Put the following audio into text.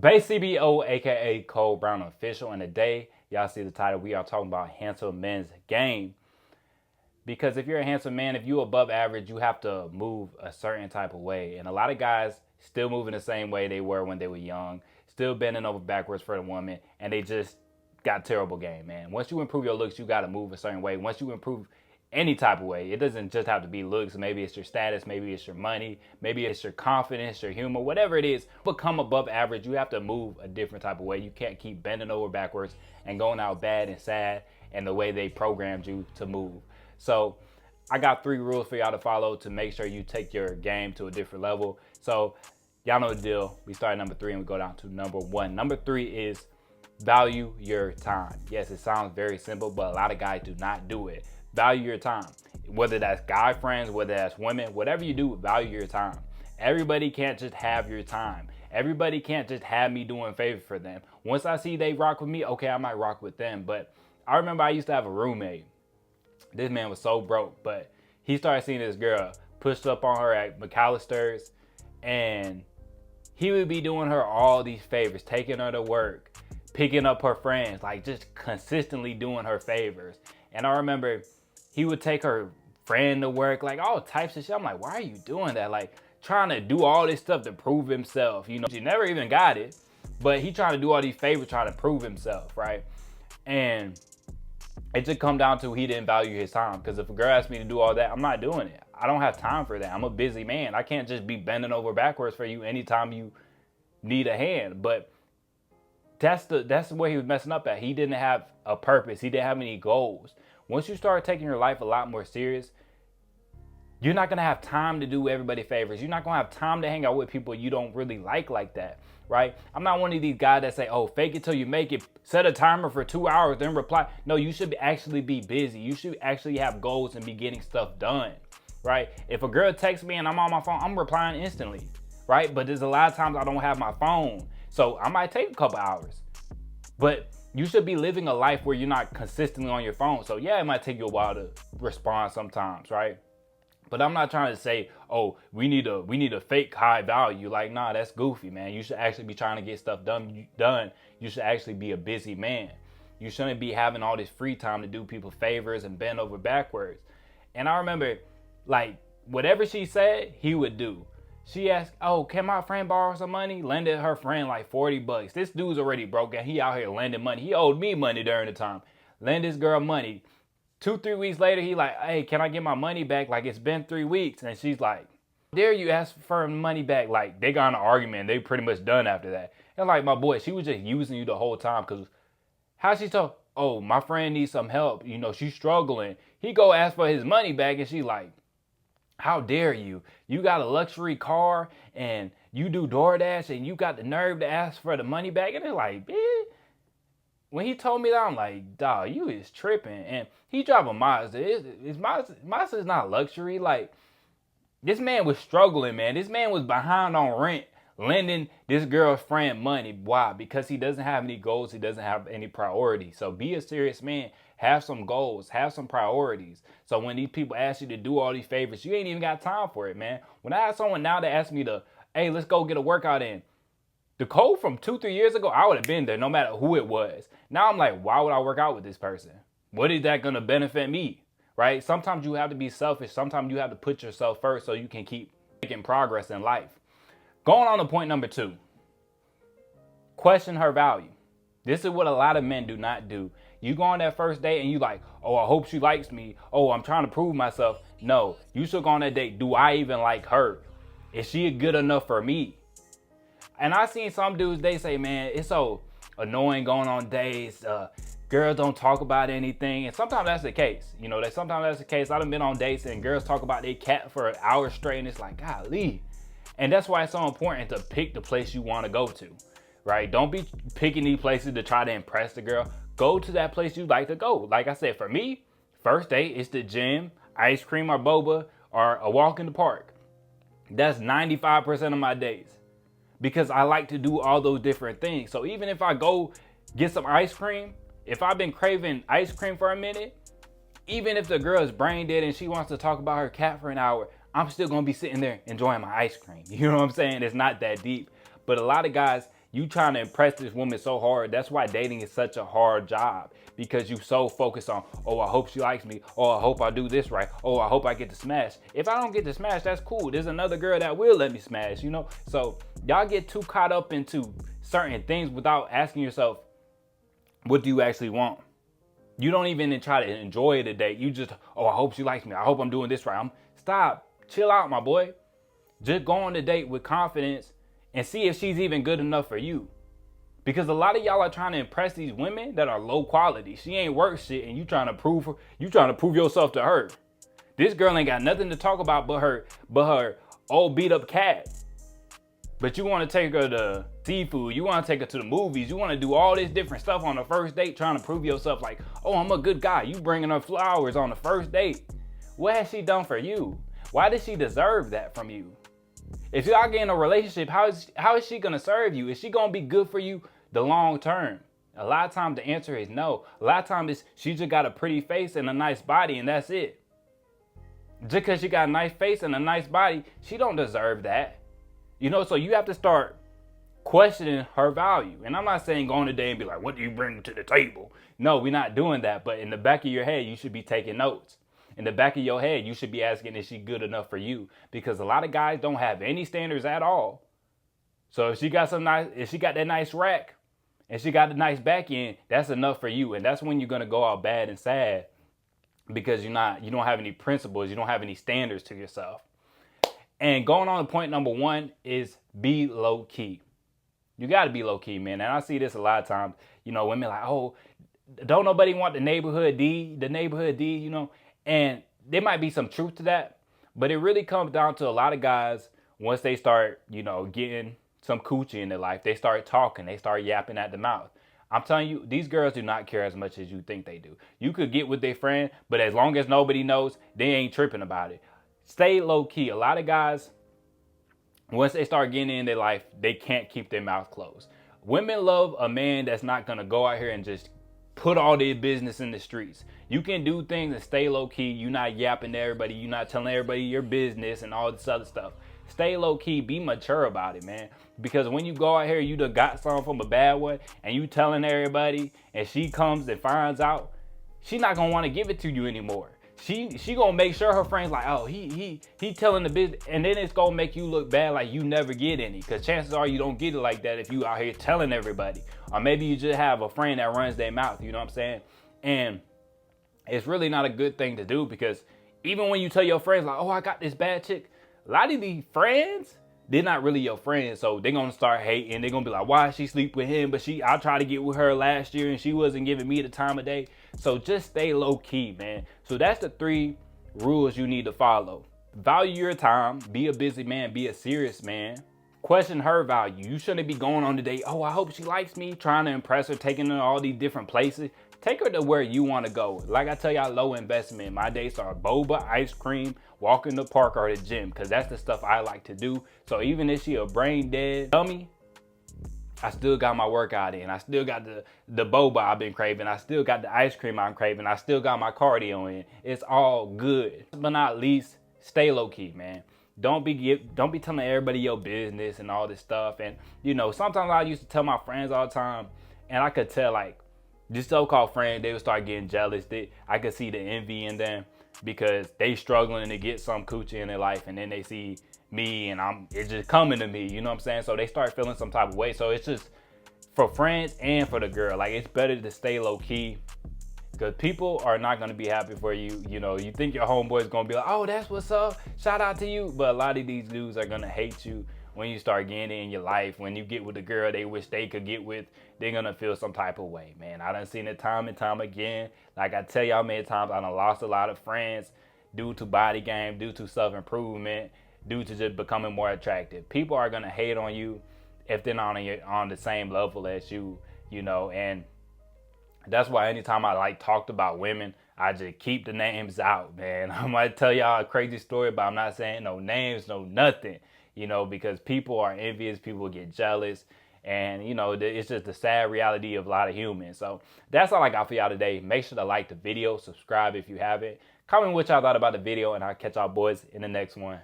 Base CBO, aka Cole Brown Official, and today y'all see the title. We are talking about handsome men's game. Because if you're a handsome man, if you're above average, you have to move a certain type of way. And a lot of guys still moving the same way they were when they were young, still bending over backwards for the woman, and they just got terrible game, man. Once you improve your looks, you got to move a certain way. Once you improve any type of way, it doesn't just have to be looks. Maybe it's your status, maybe it's your money, maybe it's your confidence, your humor, whatever it is. Become above average, you have to move a different type of way. You can't keep bending over backwards and going out bad and sad and the way they programmed you to move. So I got 3 rules for y'all to follow to make sure you take your game to a different level. So y'all know the deal. We start at number 3 and we go down to number 1. Number 3 is value your time. Yes, it sounds very simple, but a lot of guys do not do it. Value your time. Whether that's guy friends, whether that's women, whatever you do, value your time. Everybody can't just have your time. Everybody can't just have me doing favors for them. Once I see they rock with me, okay, I might rock with them. But I remember I used to have a roommate. This man was so broke, but he started seeing this girl pushed up on her at McAllister's, and he would be doing her all these favors, taking her to work, picking up her friends, like just consistently doing her favors. And I remember he would take her friend to work, like all types of shit. I'm like, why are you doing that? Like trying to do all this stuff to prove himself. You know, she never even got it, but he trying to do all these favors, trying to prove himself, right? And it just come down to he didn't value his time. Because if a girl asks me to do all that, I'm not doing it. I don't have time for that. I'm a busy man. I can't just be bending over backwards for you anytime you need a hand. But that's where he was messing up at. He didn't have a purpose. He didn't have any goals. Once you start taking your life a lot more serious, you're not going to have time to do everybody favors. You're not going to have time to hang out with people you don't really like that, right? I'm not one of these guys that say, oh, fake it till you make it. Set a timer for 2 hours, then reply. No, you should actually be busy. You should actually have goals and be getting stuff done, right? If a girl texts me and I'm on my phone, I'm replying instantly, right? But there's a lot of times I don't have my phone. So I might take a couple hours. But you should be living a life where you're not consistently on your phone. So yeah, it might take you a while to respond sometimes, right? But I'm not trying to say, oh, we need a fake high value. Like, nah, that's goofy, man. You should actually be trying to get stuff done. You should actually be a busy man. You shouldn't be having all this free time to do people favors and bend over backwards. And I remember, like, whatever she said, he would do. She asked, oh, can my friend borrow some money? Lended her friend like $40. This dude's already broke and he out here lending money. He owed me money during the time. Lend this girl money. 2-3 weeks later, he like, hey, can I get my money back? Like, it's been 3 weeks. And she's like, dare you ask for money back? Like, they got in an argument. They pretty much done after that. And like, my boy, she was just using you the whole time. Because how she told, oh, my friend needs some help. You know, she's struggling. He go ask for his money back. And she like, how dare you? You got a luxury car and you do DoorDash and you got the nerve to ask for the money back. And it's like, bitch. When he told me that, I'm like, dawg, you is tripping. And he drive a Mazda. Mazda is not luxury. Like, this man was struggling, man. This man was behind on rent, lending this girl's friend money. Why? Because he doesn't have any goals. He doesn't have any priorities. So be a serious man. Have some goals. Have some priorities. So when these people ask you to do all these favors, you ain't even got time for it, man. When I have someone now that asks me to, hey, let's go get a workout in. The code from 2-3 years ago, I would have been there no matter who it was. Now I'm like, why would I work out with this person? What is that going to benefit me, right? Sometimes you have to be selfish. Sometimes you have to put yourself first so you can keep making progress in life. Going on to point number 2. Question her value. This is what a lot of men do not do. You go on that first date and you like, oh, I hope she likes me. Oh, I'm trying to prove myself. No, you should go on that date. Do I even like her? Is she good enough for me? And I seen some dudes, they say, man, it's so annoying going on dates. Girls don't talk about anything. And sometimes that's the case. You know, sometimes that's the case. I've been on dates and girls talk about their cat for an hour straight. And it's like, golly. And that's why it's so important to pick the place you want to go to, right? Don't be picking these places to try to impress the girl. Go to that place you like to go. Like I said, for me, first date is the gym, ice cream or boba, or a walk in the park. That's 95% of my days. Because I like to do all those different things. So even if I go get some ice cream, if I've been craving ice cream for a minute, even if the girl is brain dead and she wants to talk about her cat for an hour, I'm still going to be sitting there enjoying my ice cream. You know what I'm saying? It's not that deep. But a lot of guys, You trying to impress this woman so hard. That's why dating is such a hard job, because you so focused on, oh, I hope she likes me. Oh, I hope I do this right. Oh, I hope I get to smash. If I don't get to smash, that's cool. There's another girl that will let me smash, you know? So y'all get too caught up into certain things without asking yourself, what do you actually want? You don't even try to enjoy the date. You just, oh, I hope she likes me. I hope I'm doing this right. Stop. Chill out, my boy. Just go on the date with confidence and see if she's even good enough for you. Because a lot of y'all are trying to impress these women that are low quality. She ain't worth shit, and you trying to prove yourself to her. This girl ain't got nothing to talk about but her old beat up cat. But you want to take her to seafood. You want to take her to the movies. You want to do all this different stuff on the first date, trying to prove yourself like, oh, I'm a good guy. You bringing her flowers on the first date. What has she done for you? Why does she deserve that from you? If y'all get in a relationship, how is she going to serve you? Is she going to be good for you the long term? A lot of times the answer is no. A lot of times she just got a pretty face and a nice body, and that's it. Just because she got a nice face and a nice body, she don't deserve that. You know, so you have to start questioning her value. And I'm not saying go on a day and be like, what do you bring to the table? No, we're not doing that. But in the back of your head, you should be taking notes. In the back of your head, you should be asking, is she good enough for you? Because a lot of guys don't have any standards at all. So if she got that nice rack and she got a nice back end, that's enough for you. And that's when you're gonna go out bad and sad, because you don't have any principles, you don't have any standards to yourself. And going on to point number 1 is be low key. You got to be low key, man. And I see this a lot of times. You know, women like, oh, don't nobody want the neighborhood D, you know. And there might be some truth to that, but it really comes down to a lot of guys, once they start, you know, getting some coochie in their life, they start talking, they start yapping at the mouth. I'm telling you, these girls do not care as much as you think they do. You could get with their friend, but as long as nobody knows, they ain't tripping about it. Stay low key. A lot of guys, once they start getting in their life, they can't keep their mouth closed. Women love a man that's not going to go out here and just put all their business in the streets. You can do things and stay low key. You're not yapping to everybody. You're not telling everybody your business and all this other stuff. Stay low key. Be mature about it, man. Because when you go out here, you done got something from a bad one and you telling everybody, and she comes and finds out, she's not going to want to give it to you anymore. She gonna make sure her friends like, oh, he telling the business, and then it's gonna make you look bad, like you never get any, because chances are you don't get it like that if you out here telling everybody. Or maybe you just have a friend that runs their mouth, you know what I'm saying? And it's really not a good thing to do, because even when you tell your friends like, oh, I got this bad chick, a lot of these friends, they're not really your friends, so they're gonna start hating. They're gonna be like, why she sleep with him? But I tried to get with her last year and she wasn't giving me the time of day. So just stay low key, man. So that's the 3 rules you need to follow. Value your time. Be a busy man. Be a serious man. Question her value. You shouldn't be going on the date, oh, I hope she likes me, trying to impress her, taking her to all these different places. Take her to where you want to go. Like I tell y'all, low investment. My dates are boba, ice cream, walk in the park, or the gym, because that's the stuff I like to do. So even if she a brain dead dummy, I still got my workout in. I still got the boba I've been craving. I still got the ice cream I'm craving. I still got my cardio in. It's all good. But not least, stay low key, man. Don't be telling everybody your business and all this stuff. And you know, sometimes I used to tell my friends all the time, and I could tell, like, these so-called friends, they would start getting jealous. I could see the envy in them, because they struggling to get some coochie in their life, and then they see me and it's just coming to me, you know what I'm saying? So they start feeling some type of way. So it's just for friends and for the girl, like, it's better to stay low key, because people are not going to be happy for you. You know, you think your homeboy is going to be like, oh, that's what's up, shout out to you. But a lot of these dudes are going to hate you when you start getting in your life. When you get with a girl they wish they could get with, they're going to feel some type of way, man. I done seen it time and time again. Like I tell y'all many times, I done lost a lot of friends due to body game, due to self-improvement, due to just becoming more attractive. People are going to hate on you if they're not on the same level as you, you know. And that's why anytime I talked about women, I just keep the names out, man. I might tell y'all a crazy story, but I'm not saying no names, no nothing, you know, because people are envious, people get jealous, and you know, it's just the sad reality of a lot of humans. So that's all I got for y'all today. Make sure to like the video, subscribe if you haven't, comment what y'all thought about the video, and I'll catch y'all boys in the next one.